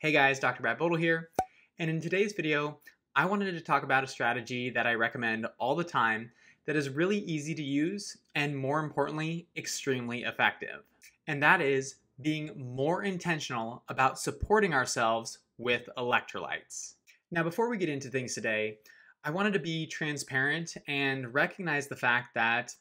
Hey guys, Dr. Bodle here, and in today's video, I wanted to talk about a strategy that I recommend all the time that is really easy to use and, more importantly, extremely effective. And that is being more intentional about supporting ourselves with electrolytes. Now, before we get into things today, I wanted to be transparent and recognize the fact that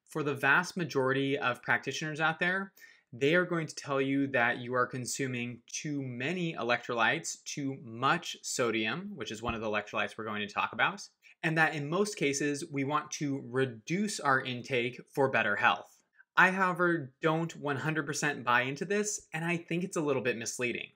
for the vast majority of practitioners out there, they are going to tell you that you are consuming too many electrolytes, too much sodium, which is one of the electrolytes we're going to talk about, and that in most cases, we want to reduce our intake for better health. I, however, don't 100% buy into this, and I think it's a little bit misleading.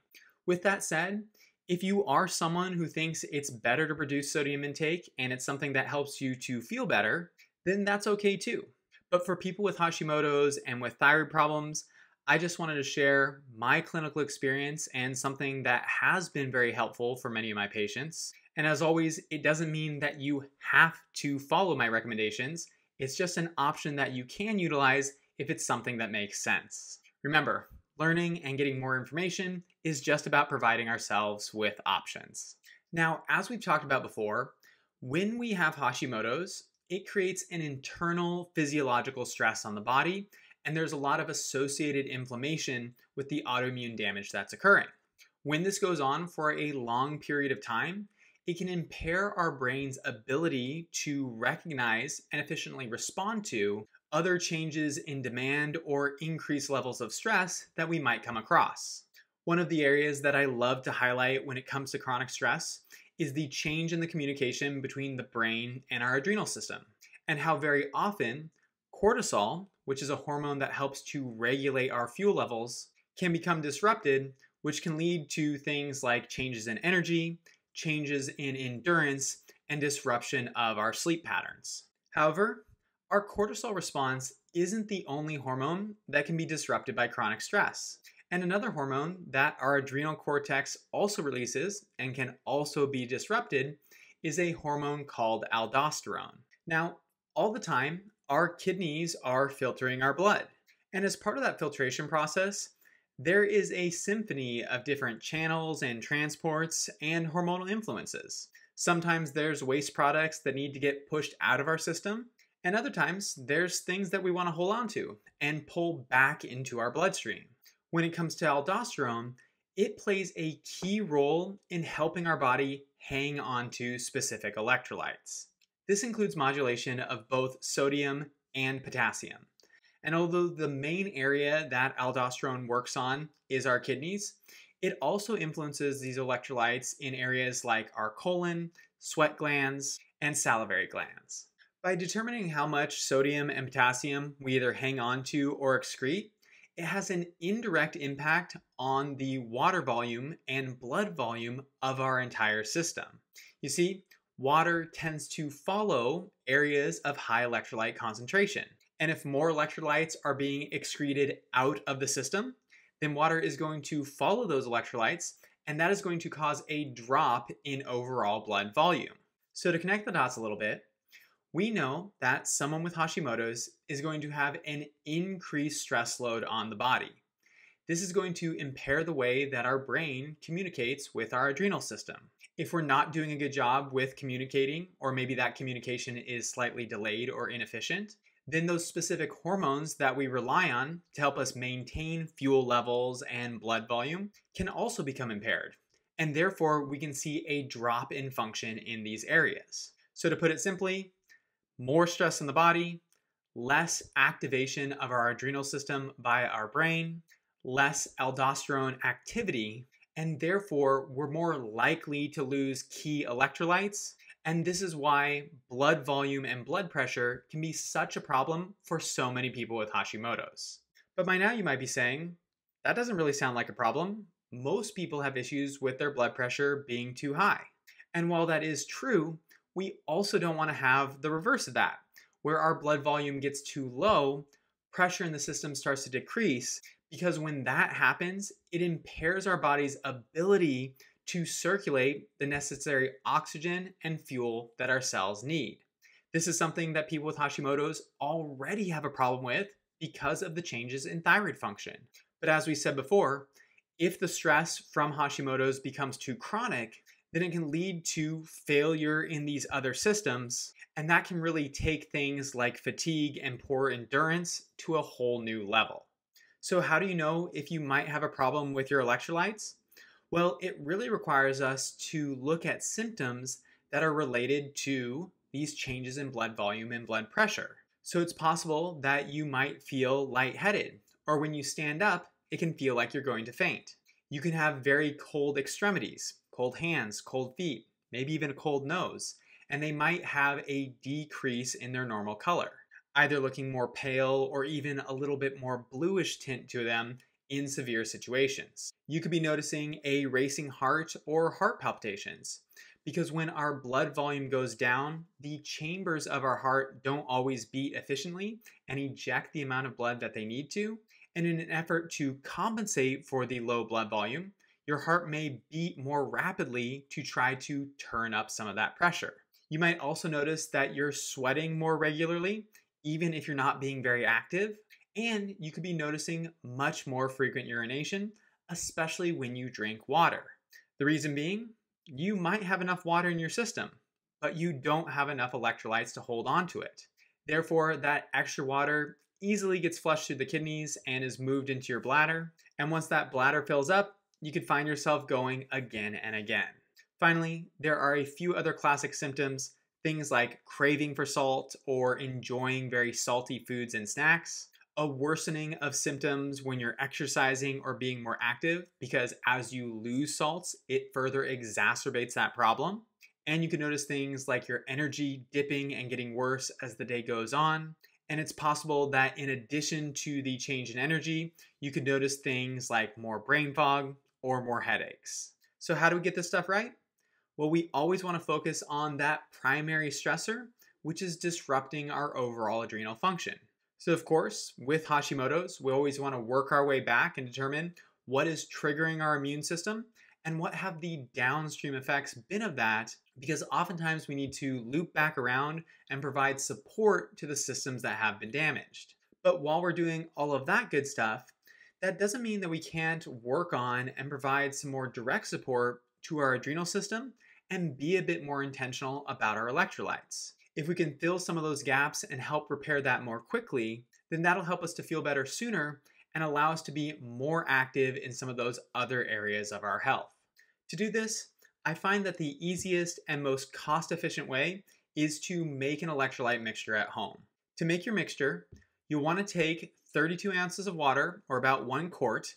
With that said, if you are someone who thinks it's better to reduce sodium intake and it's something that helps you to feel better, then that's okay too. But for people with Hashimoto's and with thyroid problems, I just wanted to share my clinical experience and something that has been very helpful for many of my patients. And as always, it doesn't mean that you have to follow my recommendations. It's just an option that you can utilize if it's something that makes sense. Remember, learning and getting more information is just about providing ourselves with options. Now, as we've talked about before, when we have Hashimoto's, it creates an internal physiological stress on the body, and there's a lot of associated inflammation with the autoimmune damage that's occurring. When this goes on for a long period of time, it can impair our brain's ability to recognize and efficiently respond to other changes in demand or increased levels of stress that we might come across. One of the areas that I love to highlight when it comes to chronic stress is the change in the communication between the brain and our adrenal system, and how very often cortisol, which is a hormone that helps to regulate our fuel levels, can become disrupted, which can lead to things like changes in energy, changes in endurance, and disruption of our sleep patterns. However, our cortisol response isn't the only hormone that can be disrupted by chronic stress. And another hormone that our adrenal cortex also releases and can also be disrupted is a hormone called aldosterone. Now, all the time, our kidneys are filtering our blood. And as part of that filtration process, there is a symphony of different channels and transports and hormonal influences. Sometimes there's waste products that need to get pushed out of our system, and other times there's things that we want to hold on to and pull back into our bloodstream. When it comes to aldosterone, it plays a key role in helping our body hang on to specific electrolytes. This includes modulation of both sodium and potassium. And although the main area that aldosterone works on is our kidneys, it also influences these electrolytes in areas like our colon, sweat glands, and salivary glands. By determining how much sodium and potassium we either hang on to or excrete, it has an indirect impact on the water volume and blood volume of our entire system. You see, water tends to follow areas of high electrolyte concentration. And if more electrolytes are being excreted out of the system, then water is going to follow those electrolytes, and that is going to cause a drop in overall blood volume. So to connect the dots a little bit, we know that someone with Hashimoto's is going to have an increased stress load on the body. This is going to impair the way that our brain communicates with our adrenal system. If we're not doing a good job with communicating, or maybe that communication is slightly delayed or inefficient, then those specific hormones that we rely on to help us maintain fuel levels and blood volume can also become impaired. And therefore, we can see a drop in function in these areas. So to put it simply, more stress in the body, less activation of our adrenal system by our brain, less aldosterone activity, and therefore we're more likely to lose key electrolytes. And this is why blood volume and blood pressure can be such a problem for so many people with Hashimoto's. But by now you might be saying, that doesn't really sound like a problem. Most people have issues with their blood pressure being too high. And while that is true, we also don't want to have the reverse of that, where our blood volume gets too low, pressure in the system starts to decrease, because when that happens, it impairs our body's ability to circulate the necessary oxygen and fuel that our cells need. This is something that people with Hashimoto's already have a problem with because of the changes in thyroid function. But as we said before, If the stress from Hashimoto's becomes too chronic, then it can lead to failure in these other systems, and that can really take things like fatigue and poor endurance to a whole new level. So, how do you know if you might have a problem with your electrolytes? Well, it really requires us to look at symptoms that are related to these changes in blood volume and blood pressure. So, it's possible that you might feel lightheaded, or when you stand up, it can feel like you're going to faint. You can have very cold extremities, cold hands, cold feet, maybe even a cold nose, and they might have a decrease in their normal color, either looking more pale or even a little bit more bluish tint to them in severe situations. You could be noticing a racing heart or heart palpitations, because when our blood volume goes down, the chambers of our heart don't always beat efficiently and eject the amount of blood that they need to. And in an effort to compensate for the low blood volume, your heart may beat more rapidly to try to turn up some of that pressure. You might also notice that you're sweating more regularly, even if you're not being very active, and you could be noticing much more frequent urination, especially when you drink water. The reason being, you might have enough water in your system, but you don't have enough electrolytes to hold on to it. Therefore, that extra water easily gets flushed through the kidneys and is moved into your bladder. And once that bladder fills up, you could find yourself going again and again. Finally, there are a few other classic symptoms, things like craving for salt or enjoying very salty foods and snacks, a worsening of symptoms when you're exercising or being more active, because as you lose salts, it further exacerbates that problem. And you can notice things like your energy dipping and getting worse as the day goes on. And it's possible that in addition to the change in energy, you could notice things like more brain fog or more headaches. So how do we get this stuff right? Well, we always want to focus on that primary stressor, which is disrupting our overall adrenal function. So of course, with Hashimoto's, we always want to work our way back and determine what is triggering our immune system and what have the downstream effects been of that, because oftentimes we need to loop back around and provide support to the systems that have been damaged. But while we're doing all of that good stuff, that doesn't mean that we can't work on and provide some more direct support to our adrenal system and be a bit more intentional about our electrolytes. If we can fill some of those gaps and help repair that more quickly, then that'll help us to feel better sooner and allow us to be more active in some of those other areas of our health. To do this, I find that the easiest and most cost-efficient way is to make an electrolyte mixture at home. To make your mixture, you'll want to take 32 ounces of water, or about 1 quart,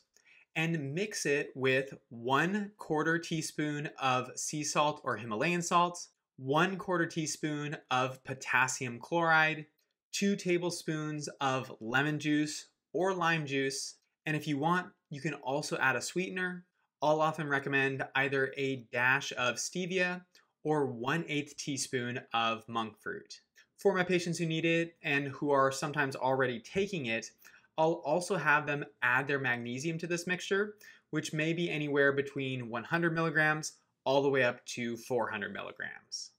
and mix it with 1/4 teaspoon of sea salt or Himalayan salt, 1/4 teaspoon of potassium chloride, 2 tablespoons of lemon juice or lime juice, and if you want, you can also add a sweetener. I'll often recommend either a dash of stevia or 1/8 teaspoon of monk fruit. For my patients who need it and who are sometimes already taking it, I'll also have them add their magnesium to this mixture, which may be anywhere between 100 milligrams all the way up to 400 milligrams.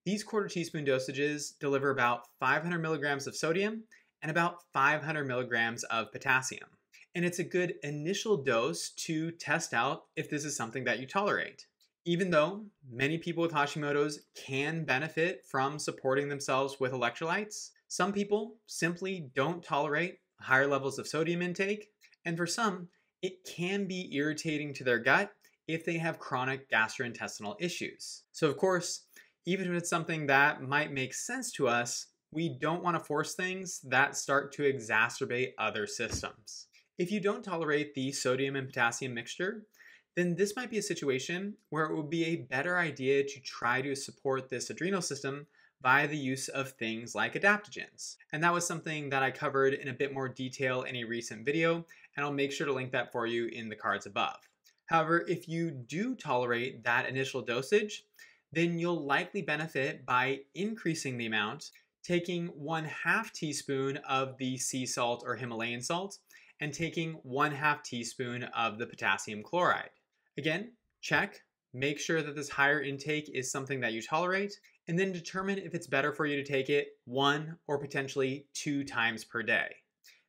These 1/4 teaspoon dosages deliver about 500 milligrams of sodium and about 500 milligrams of potassium. And it's a good initial dose to test out if this is something that you tolerate. Even though many people with Hashimoto's can benefit from supporting themselves with electrolytes, some people simply don't tolerate higher levels of sodium intake, and for some, it can be irritating to their gut if they have chronic gastrointestinal issues. So of course, even if it's something that might make sense to us, we don't want to force things that start to exacerbate other systems. If you don't tolerate the sodium and potassium mixture, then this might be a situation where it would be a better idea to try to support this adrenal system via the use of things like adaptogens. And that was something that I covered in a bit more detail in a recent video, and I'll make sure to link that for you in the cards above. However, if you do tolerate that initial dosage, then you'll likely benefit by increasing the amount, taking 1/2 teaspoon of the sea salt or Himalayan salt, and taking 1/2 teaspoon of the potassium chloride. Again, check, make sure that this higher intake is something that you tolerate, and then determine if it's better for you to take it 1 or potentially 2 times per day.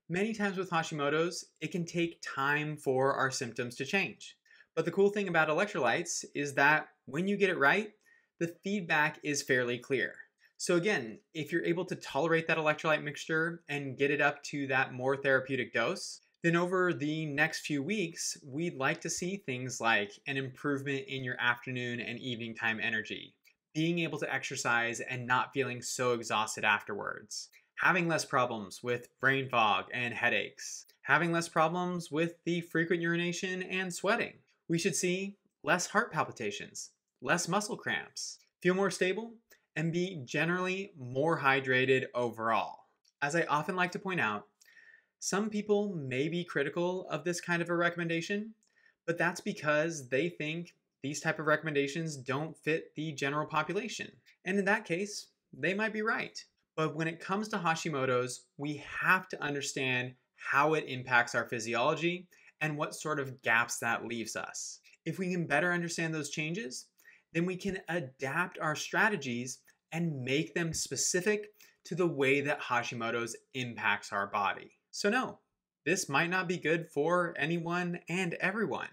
Many times with Hashimoto's, it can take time for our symptoms to change. But the cool thing about electrolytes is that when you get it right, the feedback is fairly clear. So again, if you're able to tolerate that electrolyte mixture and get it up to that more therapeutic dose, then over the next few weeks, we'd like to see things like an improvement in your afternoon and evening time energy, being able to exercise and not feeling so exhausted afterwards, having less problems with brain fog and headaches, having less problems with the frequent urination and sweating. We should see less heart palpitations, less muscle cramps, feel more stable, and be generally more hydrated overall. As I often like to point out, some people may be critical of this kind of a recommendation, but that's because they think these type of recommendations don't fit the general population. And in that case, they might be right. But when it comes to Hashimoto's, we have to understand how it impacts our physiology and what sort of gaps that leaves us. If we can better understand those changes, then we can adapt our strategies and make them specific to the way that Hashimoto's impacts our body. So no, this might not be good for anyone and everyone.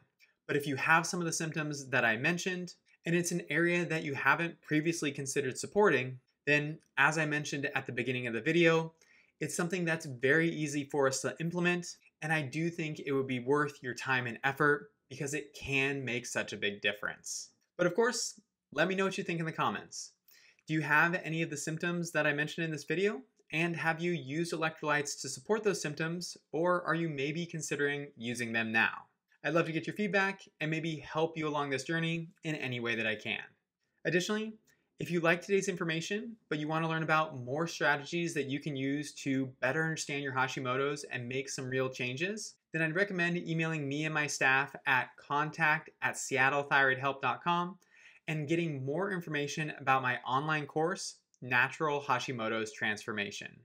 But if you have some of the symptoms that I mentioned, and it's an area that you haven't previously considered supporting, then as I mentioned at the beginning of the video, it's something that's very easy for us to implement. And I do think it would be worth your time and effort because it can make such a big difference. But of course, let me know what you think in the comments. Do you have any of the symptoms that I mentioned in this video? And have you used electrolytes to support those symptoms, or are you maybe considering using them now? I'd love to get your feedback and maybe help you along this journey in any way that I can. Additionally, if you like today's information, but you want to learn about more strategies that you can use to better understand your Hashimoto's and make some real changes, then I'd recommend emailing me and my staff at contact@seattlethyroidhelp.com and getting more information about my online course, Natural Hashimoto's Transformation.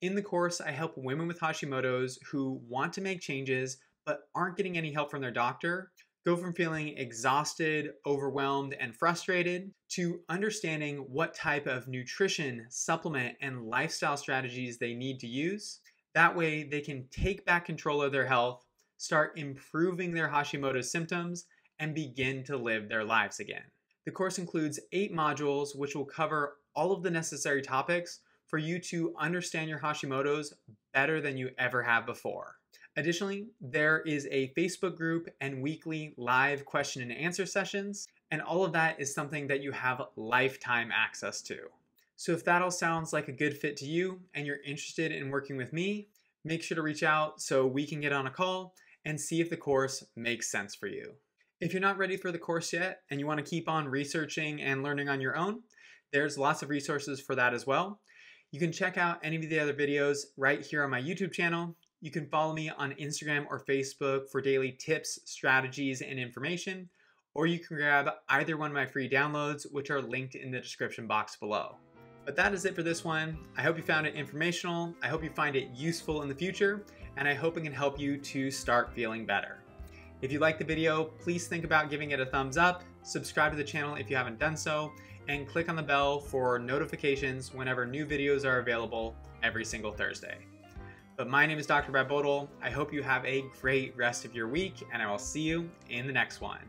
In the course, I help women with Hashimoto's who want to make changes but aren't getting any help from their doctor go from feeling exhausted, overwhelmed, and frustrated to understanding what type of nutrition, supplement, and lifestyle strategies they need to use. That way, they can take back control of their health, start improving their Hashimoto's symptoms, and begin to live their lives again. The course includes 8 modules, which will cover all of the necessary topics for you to understand your Hashimoto's better than you ever have before. Additionally, there is a Facebook group and weekly live question and answer sessions, and all of that is something that you have lifetime access to. So if that all sounds like a good fit to you and you're interested in working with me, make sure to reach out so we can get on a call and see if the course makes sense for you. If you're not ready for the course yet and you want to keep on researching and learning on your own, there's lots of resources for that as well. You can check out any of the other videos right here on my YouTube channel. You can follow me on Instagram or Facebook for daily tips, strategies, and information, or you can grab either one of my free downloads, which are linked in the description box below. But that is it for this one. I hope you found it informational. I hope you find it useful in the future, and I hope it can help you to start feeling better. If you liked the video, please think about giving it a thumbs up, subscribe to the channel if you haven't done so, and click on the bell for notifications whenever new videos are available every single Thursday. But my name is Dr. Bodle. I hope you have a great rest of your week, and I will see you in the next one.